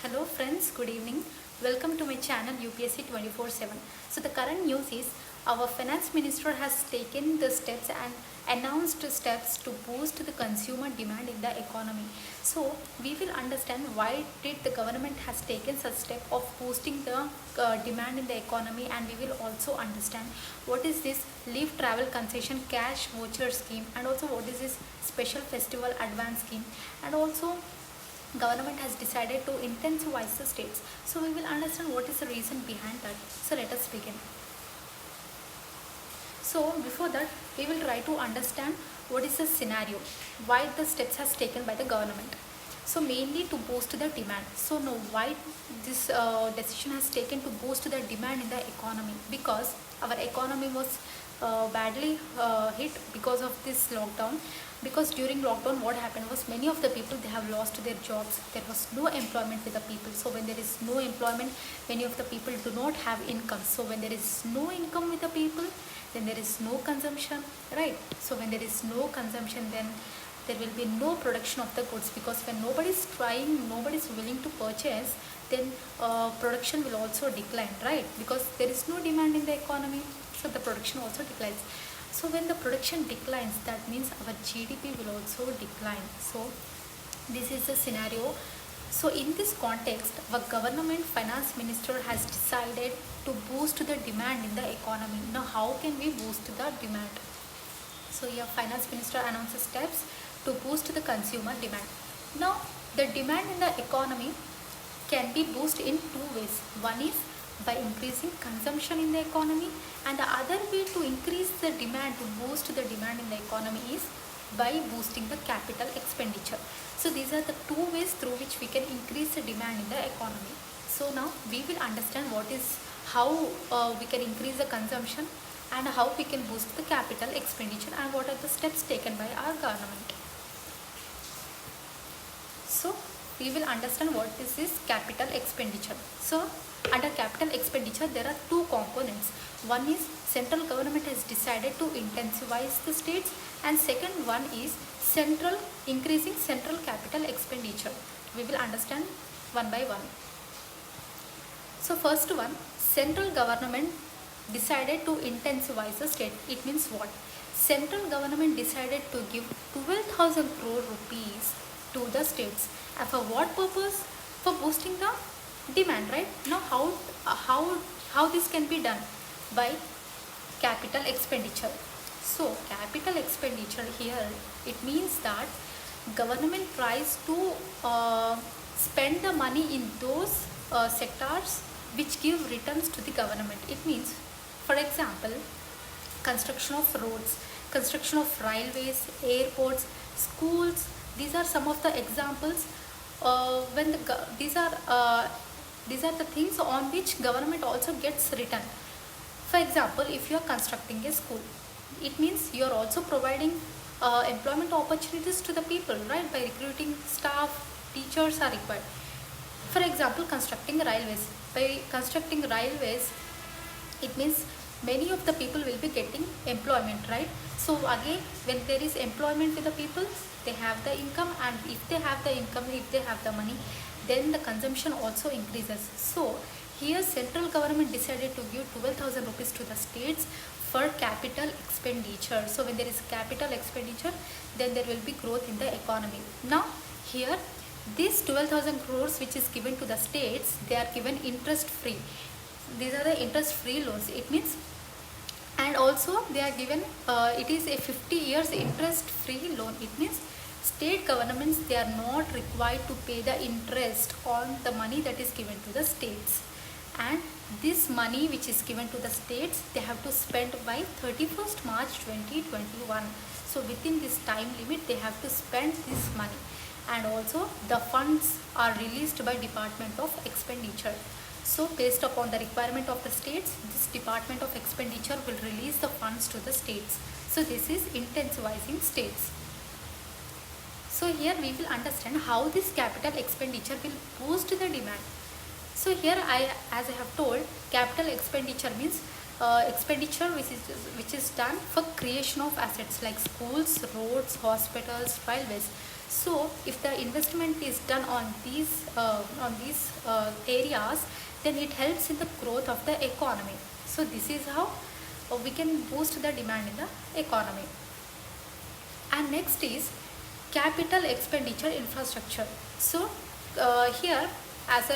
Hello friends, good evening. Welcome to my channel UPSC 24/7. So the current news is our finance minister has taken the steps and announced steps to boost the consumer demand in the economy. So we will understand why did the government has taken such step of boosting the demand in the economy, and we will also understand what is this leave travel concession cash voucher scheme, and also what is this special festival advance scheme, and also government has decided to intensivize the states. So we will understand what is the reason behind that. So let us begin. So before that, we will try to understand what is the scenario, why the steps has taken by the government. So mainly to boost the demand. So now why this decision has taken to boost the demand in the economy? Because our economy was badly hit because of this lockdown. Because during lockdown what happened was many of the people, they have lost their jobs. There was no employment with the people. So when there is no employment, many of the people do not have income. So when there is no income with the people, then there is no consumption, right? So when there is no consumption, then there will be no production of the goods, because when nobody is trying, nobody is willing to purchase, then production will also decline, right? Because there is no demand in the economy, so the production also declines. So when the production declines, that means our GDP will also decline. So this is the scenario. So in this context, our government finance minister has decided to boost the demand in the economy. Now how can we boost the demand? So your finance minister announces steps to boost the consumer demand. Now the demand in the economy can be boosted in two ways. One is by increasing consumption in the economy, and the other way to increase the demand, to boost the demand in the economy, is by boosting the capital expenditure. So these are the two ways through which we can increase the demand in the economy. So now we will understand what is how we can increase the consumption and how we can boost the capital expenditure, and what are the steps taken by our government. So we will understand what is this capital expenditure. So under capital expenditure, there are two components. One is central government has decided to intensivize the states, and second one is central increasing central capital expenditure. We will understand one by one. So first one, central government decided to intensivize the state. It means what? Central government decided to give 12,000 crore rupees to the states. And for what purpose? For boosting the demand, right? Now how this can be done? By capital expenditure. So capital expenditure here, it means that government tries to spend the money in those sectors which give returns to the government. It means, for example, construction of roads, construction of railways, airports, schools. These are some of the examples. These are the things on which government also gets return. For example, if you are constructing a school, it means you are also providing employment opportunities to the people, right? By recruiting staff, teachers are required. For example, constructing railways. By constructing railways, it means many of the people will be getting employment, right? So again, when there is employment with the people, they have the income, and if they have the income, if they have the money, then the consumption also increases. So here central government decided to give 12,000 rupees to the states for capital expenditure. So when there is capital expenditure, then there will be growth in the economy. Now here, this 12,000 crores which is given to the states, they are given interest free. These are the interest free loans. It means, and also they are given it is a 50 years interest free loan. It means state governments, they are not required to pay the interest on the money that is given to the states, and this money which is given to the states, they have to spend by 31st March 2021. So within this time limit, they have to spend this money, and also the funds are released by Department of Expenditure. So based upon the requirement of the states, this Department of Expenditure will release the funds to the states. So this is intensivizing states. So here we will understand how this capital expenditure will boost the demand. So here as I have told, capital expenditure means expenditure which is done for creation of assets like schools, roads, hospitals, railways. So if the investment is done on these areas, then it helps in the growth of the economy. So this is how we can boost the demand in the economy. And next is capital expenditure infrastructure. So here,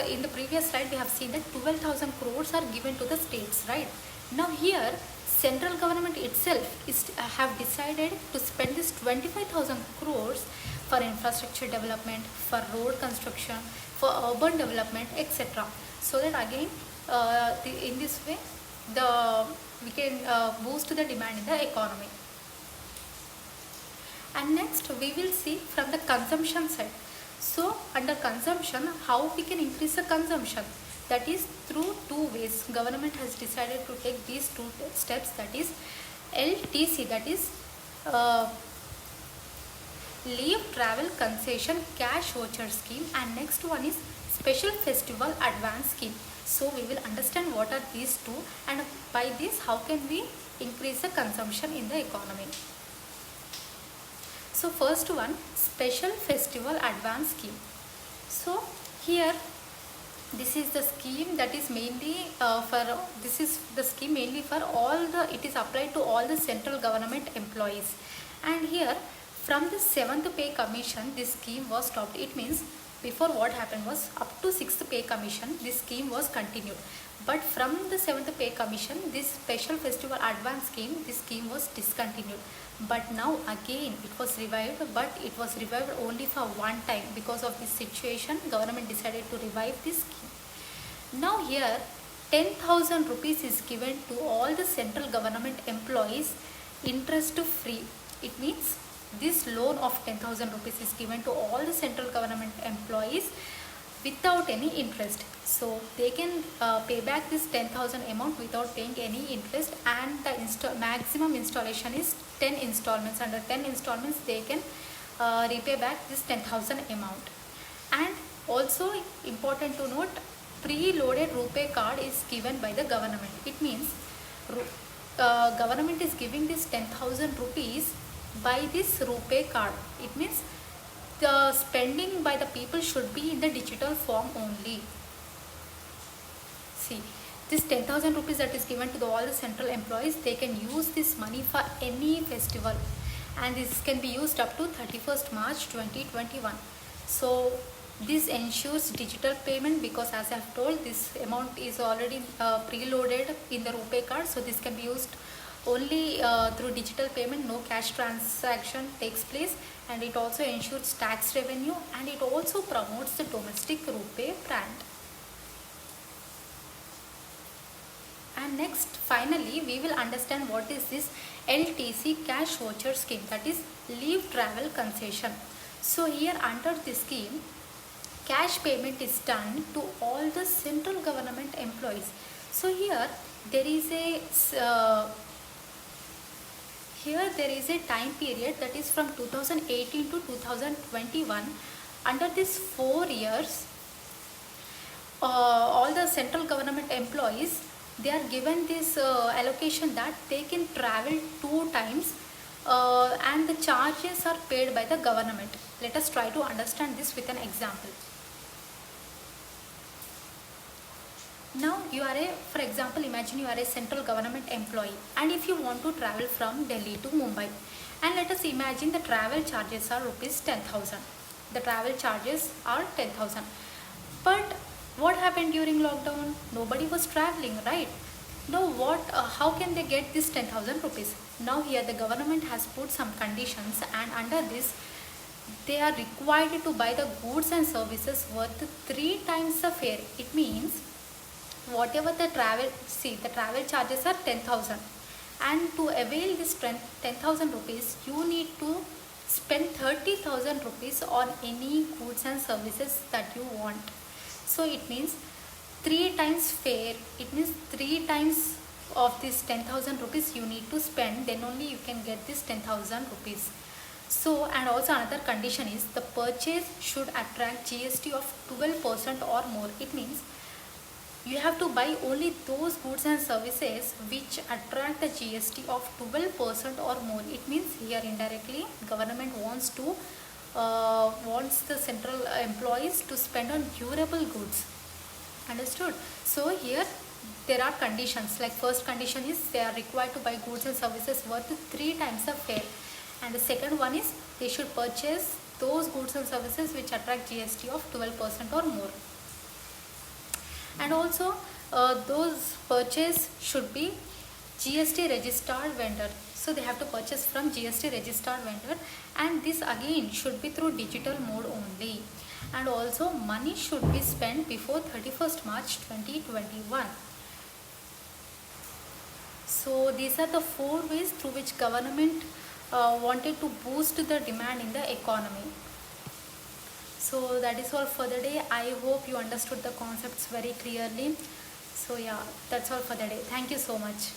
in the previous slide, we have seen that 12,000 crores are given to the states, right? Now here, central government itself have decided to spend this 25,000 crores for infrastructure development, for road construction, for urban development, etc. So that again, in this way, we can boost the demand in the economy. And next we will see from the consumption side. So under consumption, how we can increase the consumption? That is through two ways. Government has decided to take these two steps, that is LTC, that is Leave Travel Concession Cash Voucher Scheme, and next one is Special Festival Advance Scheme. So we will understand what are these two, and by this how can we increase the consumption in the economy. So first one, Special Festival Advance Scheme. So here this is the scheme that is mainly it is applied to all the central government employees. And here from the 7th pay commission this scheme was stopped. It means before what happened was up to 6th pay commission this scheme was continued. But from the 7th pay commission, this Special Festival Advance Scheme, this scheme was discontinued. But now again it was revived, but it was revived only for one time. Because of this situation, government decided to revive this scheme. Now here 10,000 rupees is given to all the central government employees interest free. It means this loan of 10,000 rupees is given to all the central government employees without any interest. So they can pay back this 10,000 amount without paying any interest, and the maximum installation is 10 installments. Under 10 installments they can repay back this 10,000 amount. And also important to note, pre-loaded RuPay card is given by the government. It means government is giving this 10,000 rupees by this RuPay card. It means the spending by the people should be in the digital form only. See, this 10,000 rupees that is given to all the central employees, they can use this money for any festival, and this can be used up to 31st March 2021. So this ensures digital payment, because as I have told, this amount is already preloaded in the RuPay card. So this can be used only through digital payment, no cash transaction takes place, and it also ensures tax revenue, and it also promotes the domestic RuPay brand. And next, finally, we will understand what is this LTC cash voucher scheme, that is Leave Travel Concession. So here under this scheme, cash payment is done to all the central government employees. So here there is a time period, that is from 2018 to 2021. Under this 4 years, all the central government employees, they are given this allocation that they can travel 2 times, and the charges are paid by the government. Let us try to understand this with an example. Now for example, imagine you are a central government employee, and if you want to travel from Delhi to Mumbai, and let us imagine the travel charges are rupees 10,000. The travel charges are 10,000. But what happened during lockdown? Nobody was traveling, right? Now how can they get this 10,000 rupees? Now here the government has put some conditions, and under this they are required to buy the goods and services worth 3 times the fare. It means whatever the travel charges are 10,000, and to avail this 10,000 rupees, you need to spend 30,000 rupees on any goods and services that you want. So it means 3 times fare. It means 3 times of this 10,000 rupees you need to spend, then only you can get this 10,000 rupees. So, and also another condition is the purchase should attract GST of 12% or more. It means you have to buy only those goods and services which attract the GST of 12% or more. It means here indirectly government wants to wants the central employees to spend on durable goods. Understood? So here there are conditions, like first condition is they are required to buy goods and services worth 3 times the fare, and the second one is they should purchase those goods and services which attract GST of 12% or more, and also those purchase should be GST registered vendor. So they have to purchase from GST registered vendor, and this again should be through digital mode only, and also money should be spent before 31st March 2021. So these are the 4 ways through which government wanted to boost the demand in the economy. So that is all for the day. I hope you understood the concepts very clearly. So yeah, that's all for the day. Thank you so much.